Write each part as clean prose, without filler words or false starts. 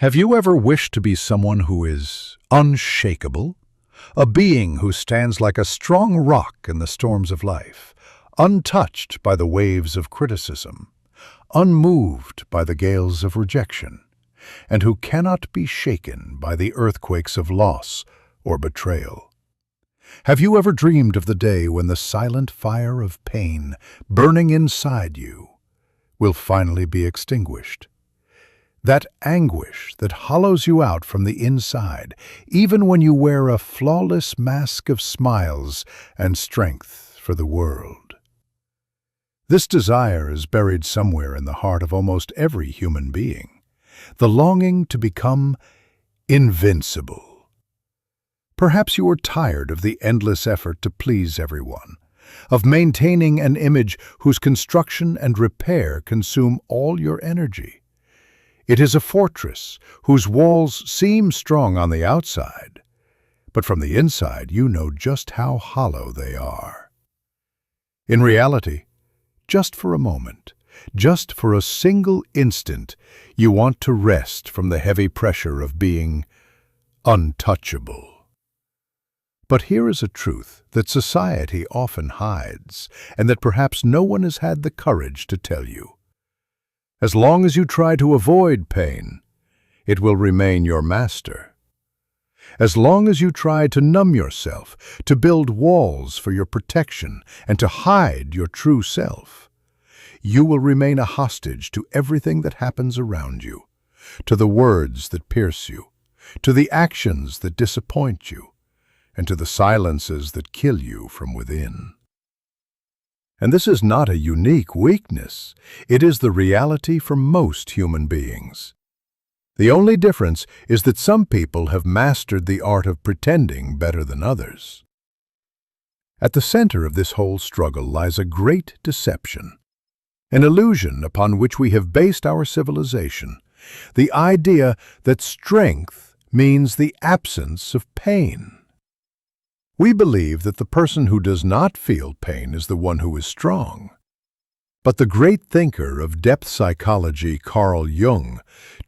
Have you ever wished to be someone who is unshakable? A being who stands like a strong rock in the storms of life, untouched by the waves of criticism, unmoved by the gales of rejection, and who cannot be shaken by the earthquakes of loss or betrayal. Have you ever dreamed of the day when the silent fire of pain burning inside you will finally be extinguished? That anguish that hollows you out from the inside, even when you wear a flawless mask of smiles and strength for the world. This desire is buried somewhere in the heart of almost every human being, the longing to become invincible. Perhaps you are tired of the endless effort to please everyone, of maintaining an image whose construction and repair consume all your energy. It is a fortress whose walls seem strong on the outside, but from the inside you know just how hollow they are. In reality, just for a moment, just for a single instant, you want to rest from the heavy pressure of being untouchable. But here is a truth that society often hides, and that perhaps no one has had the courage to tell you. As long as you try to avoid pain, it will remain your master. As long as you try to numb yourself, to build walls for your protection, and to hide your true self, you will remain a hostage to everything that happens around you, to the words that pierce you, to the actions that disappoint you, and to the silences that kill you from within. And this is not a unique weakness. It is the reality for most human beings. The only difference is that some people have mastered the art of pretending better than others. At the center of this whole struggle lies a great deception, an illusion upon which we have based our civilization, the idea that strength means the absence of pain. We believe that the person who does not feel pain is the one who is strong. But the great thinker of depth psychology, Carl Jung,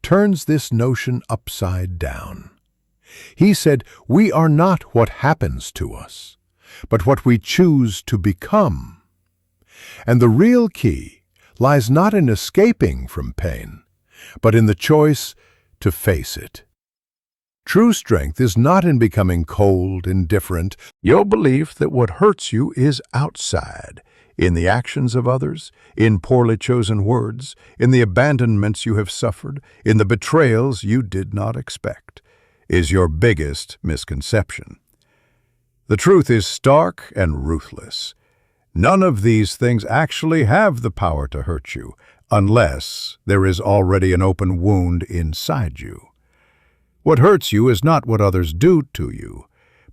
turns this notion upside down. He said, "We are not what happens to us, but what we choose to become." And the real key lies not in escaping from pain, but in the choice to face it. True strength is not in becoming cold, indifferent, your belief that what hurts you is outside, in the actions of others, in poorly chosen words, in the abandonments you have suffered, in the betrayals you did not expect, is your biggest misconception. The truth is stark and ruthless. None of these things actually have the power to hurt you, unless there is already an open wound inside you. What hurts you is not what others do to you,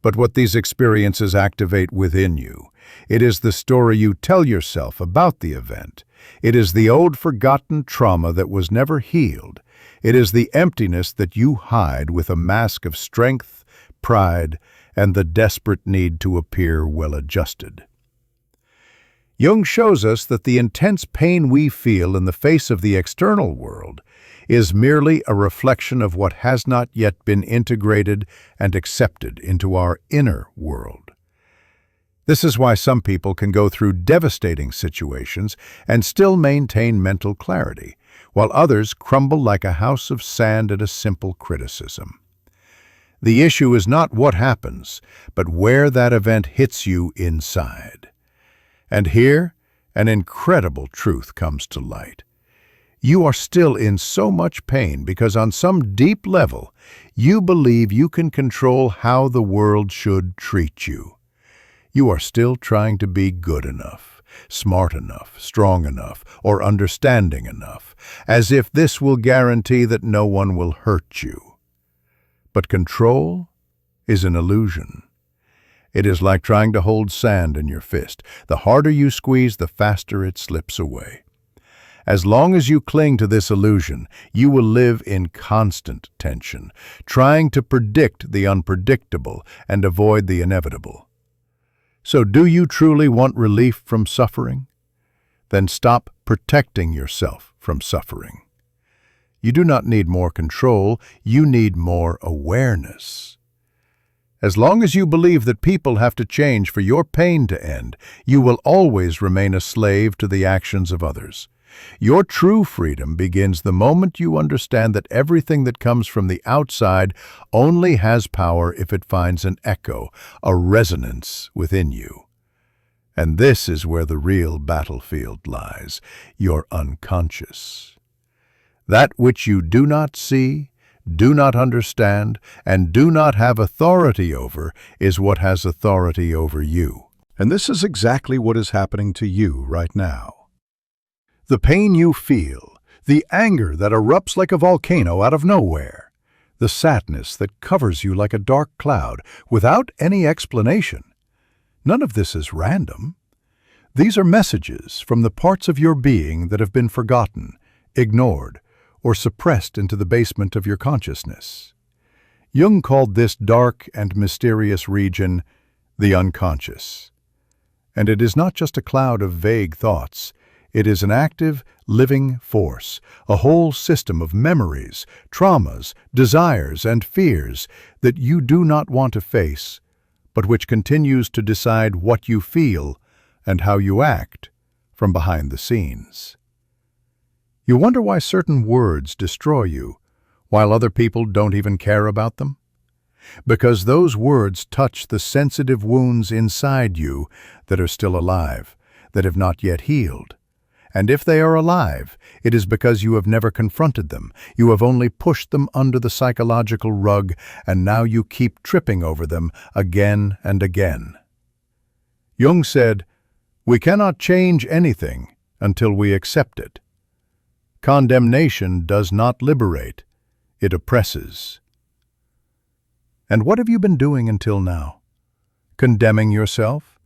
but what these experiences activate within you. It is the story you tell yourself about the event. It is the old forgotten trauma that was never healed. It is the emptiness that you hide with a mask of strength, pride, and the desperate need to appear well-adjusted. Jung shows us that the intense pain we feel in the face of the external world is merely a reflection of what has not yet been integrated and accepted into our inner world. This is why some people can go through devastating situations and still maintain mental clarity, while others crumble like a house of sand at a simple criticism. The issue is not what happens, but where that event hits you inside. And here, an incredible truth comes to light. You are still in so much pain because on some deep level, you believe you can control how the world should treat you. You are still trying to be good enough, smart enough, strong enough, or understanding enough, as if this will guarantee that no one will hurt you. But control is an illusion. It is like trying to hold sand in your fist. The harder you squeeze, the faster it slips away. As long as you cling to this illusion, you will live in constant tension, trying to predict the unpredictable and avoid the inevitable. So do you truly want relief from suffering? Then stop protecting yourself from suffering. You do not need more control, you need more awareness. As long as you believe that people have to change for your pain to end, you will always remain a slave to the actions of others. Your true freedom begins the moment you understand that everything that comes from the outside only has power if it finds an echo, a resonance within you. And this is where the real battlefield lies, your unconscious. That which you do not see, do not understand, and do not have authority over is what has authority over you. And this is exactly what is happening to you right now. The pain you feel, the anger that erupts like a volcano out of nowhere, the sadness that covers you like a dark cloud without any explanation. None of this is random. These are messages from the parts of your being that have been forgotten, ignored, or suppressed into the basement of your consciousness. Jung called this dark and mysterious region the unconscious. And it is not just a cloud of vague thoughts. It is an active, living force, a whole system of memories, traumas, desires, and fears that you do not want to face, but which continues to decide what you feel and how you act from behind the scenes. You wonder why certain words destroy you, while other people don't even care about them? Because those words touch the sensitive wounds inside you that are still alive, that have not yet healed. And if they are alive, it is because you have never confronted them. You have only pushed them under the psychological rug, and now you keep tripping over them again and again. Jung said, "We cannot change anything until we accept it." Condemnation does not liberate, it oppresses. And what have you been doing until now? Condemning yourself?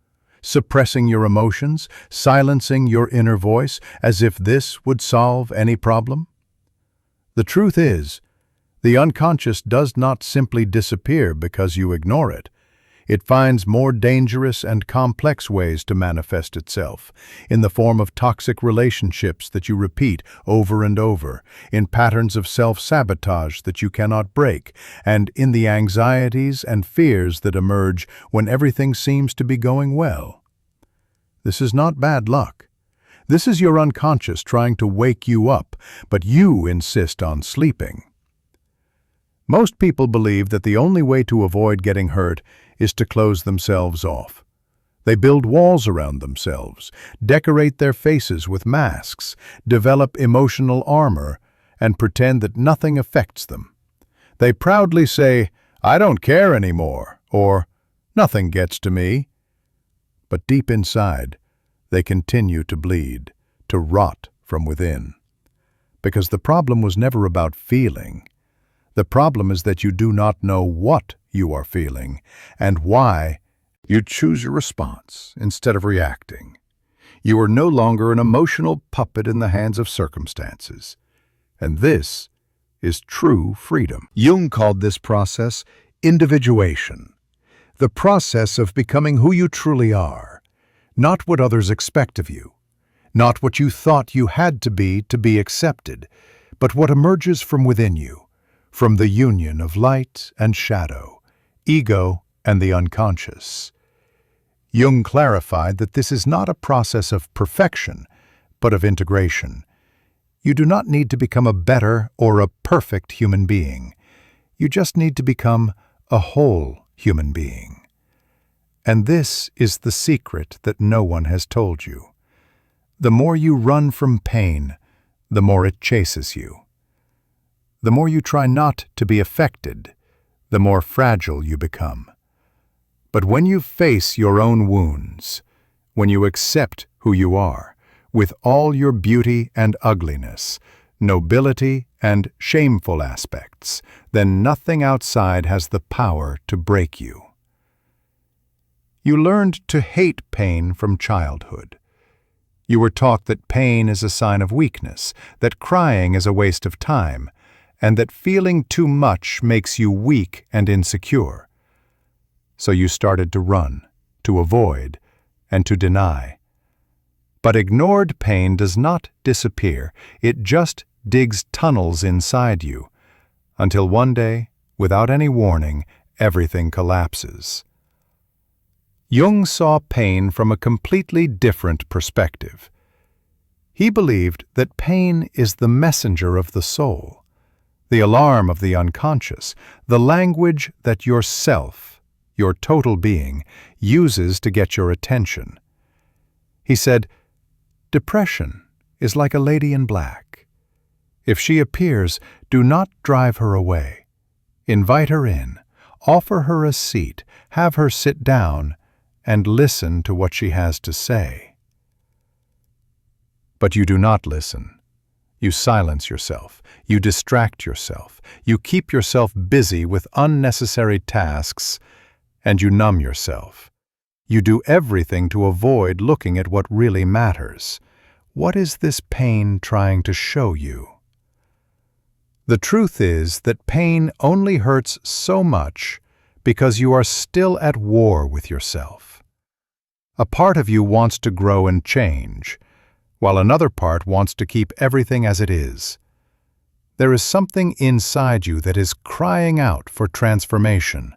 Suppressing your emotions, silencing your inner voice as if this would solve any problem? The truth is, the unconscious does not simply disappear because you ignore it. It finds more dangerous and complex ways to manifest itself, in the form of toxic relationships that you repeat over and over, in patterns of self-sabotage that you cannot break, and in the anxieties and fears that emerge when everything seems to be going well. This is not bad luck. This is your unconscious trying to wake you up, but you insist on sleeping. Most people believe that the only way to avoid getting hurt is to close themselves off. They build walls around themselves, decorate their faces with masks, develop emotional armor, and pretend that nothing affects them. They proudly say, "I don't care anymore," or "Nothing gets to me." But deep inside, they continue to bleed, to rot from within. Because the problem was never about feeling. The problem is that you do not know what you are feeling and why. You choose your response instead of reacting. You are no longer an emotional puppet in the hands of circumstances. And this is true freedom. Jung called this process individuation, the process of becoming who you truly are, not what others expect of you, not what you thought you had to be accepted, but what emerges from within you, from the union of light and shadow, ego and the unconscious. Jung clarified that this is not a process of perfection, but of integration. You do not need to become a better or a perfect human being. You just need to become a whole human being. And this is the secret that no one has told you. The more you run from pain, the more it chases you. The more you try not to be affected, the more fragile you become. But when you face your own wounds, when you accept who you are, with all your beauty and ugliness, nobility and shameful aspects, then nothing outside has the power to break you. You learned to hate pain from childhood. You were taught that pain is a sign of weakness, that crying is a waste of time, and that feeling too much makes you weak and insecure. So you started to run, to avoid, and to deny. But ignored pain does not disappear, it just digs tunnels inside you, until one day, without any warning, everything collapses. Jung saw pain from a completely different perspective. He believed that pain is the messenger of the soul, the alarm of the unconscious, the language that yourself, your total being, uses to get your attention. He said, "Depression is like a lady in black. If she appears, do not drive her away. Invite her in, offer her a seat, have her sit down, and listen to what she has to say." But you do not listen. You silence yourself. You distract yourself. You keep yourself busy with unnecessary tasks, and you numb yourself. You do everything to avoid looking at what really matters. What is this pain trying to show you? The truth is that pain only hurts so much because you are still at war with yourself. A part of you wants to grow and change, while another part wants to keep everything as it is. There is something inside you that is crying out for transformation,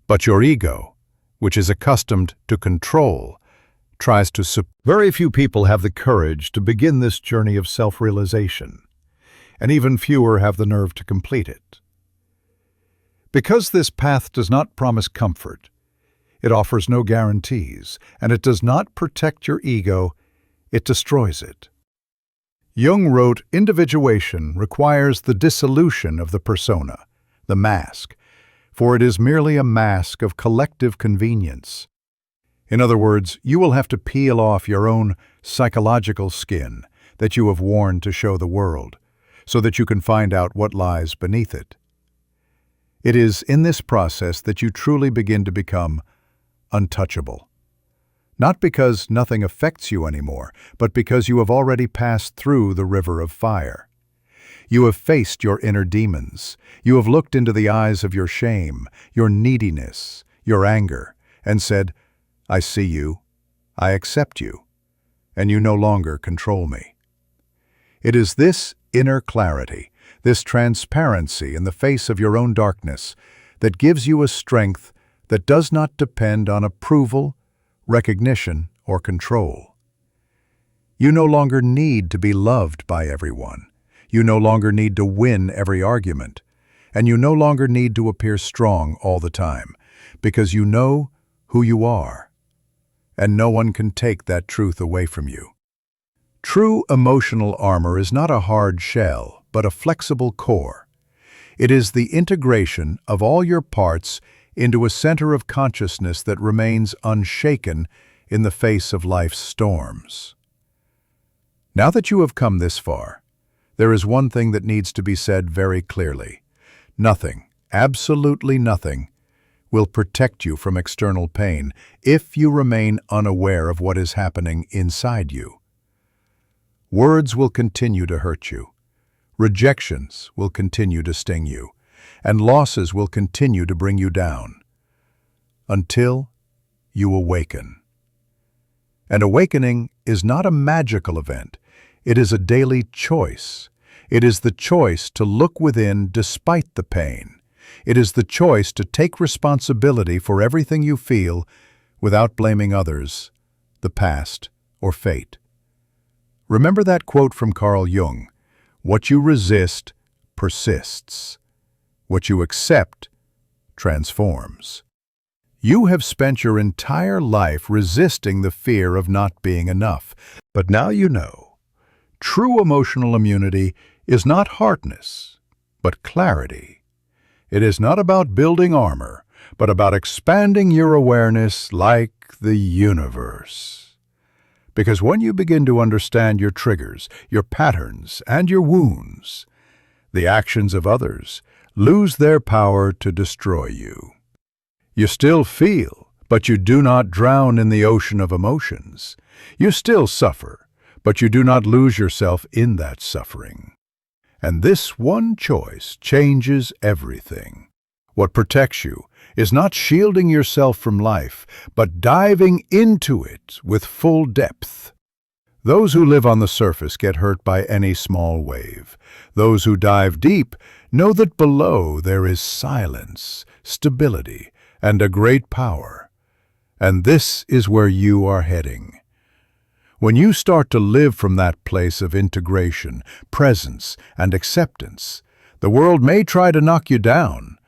but your ego, which is accustomed to control, tries to support. Very few people have the courage to begin this journey of self-realization, and even fewer have the nerve to complete it. Because this path does not promise comfort, it offers no guarantees, and it does not protect your ego, it destroys it. Jung wrote, "Individuation requires the dissolution of the persona, the mask, for it is merely a mask of collective convenience." In other words, you will have to peel off your own psychological skin that you have worn to show the world, so that you can find out what lies beneath it. It is in this process that you truly begin to become untouchable. Not because nothing affects you anymore, but because you have already passed through the river of fire. You have faced your inner demons. You have looked into the eyes of your shame, your neediness, your anger, and said, "I see you, I accept you, and you no longer control me." It is this inner clarity, this transparency in the face of your own darkness, that gives you a strength that does not depend on approval, recognition, or control. You no longer need to be loved by everyone. You no longer need to win every argument. And you no longer need to appear strong all the time, because you know who you are. And no one can take that truth away from you. True emotional armor is not a hard shell, but a flexible core. It is the integration of all your parts into a center of consciousness that remains unshaken in the face of life's storms. Now that you have come this far, there is one thing that needs to be said very clearly. Nothing, absolutely nothing, will protect you from external pain if you remain unaware of what is happening inside you. Words will continue to hurt you. Rejections will continue to sting you, and losses will continue to bring you down, until you awaken. And awakening is not a magical event. It is a daily choice. It is the choice to look within despite the pain. It is the choice to take responsibility for everything you feel without blaming others, the past, or fate. Remember that quote from Carl Jung, "What you resist persists. What you accept transforms." You have spent your entire life resisting the fear of not being enough, but now you know. True emotional immunity is not hardness, but clarity. It is not about building armor, but about expanding your awareness like the universe. Because when you begin to understand your triggers, your patterns, and your wounds, the actions of others lose their power to destroy you. You still feel, but you do not drown in the ocean of emotions. You still suffer, but you do not lose yourself in that suffering. And this one choice changes everything. What protects you is not shielding yourself from life, but diving into it with full depth. Those who live on the surface get hurt by any small wave. Those who dive deep know that below there is silence, stability, and a great power. And this is where you are heading. When you start to live from that place of integration, presence, and acceptance, the world may try to knock you down,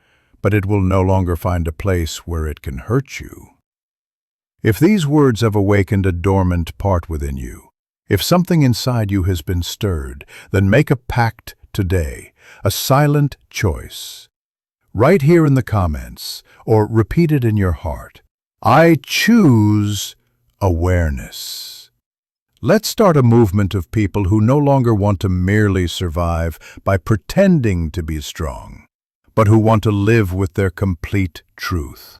but it will no longer find a place where it can hurt you. If these words have awakened a dormant part within you, if something inside you has been stirred, then make a pact today, a silent choice. Write here in the comments, or repeat it in your heart. I choose awareness. Let's start a movement of people who no longer want to merely survive by pretending to be strong, but who want to live with their complete truth.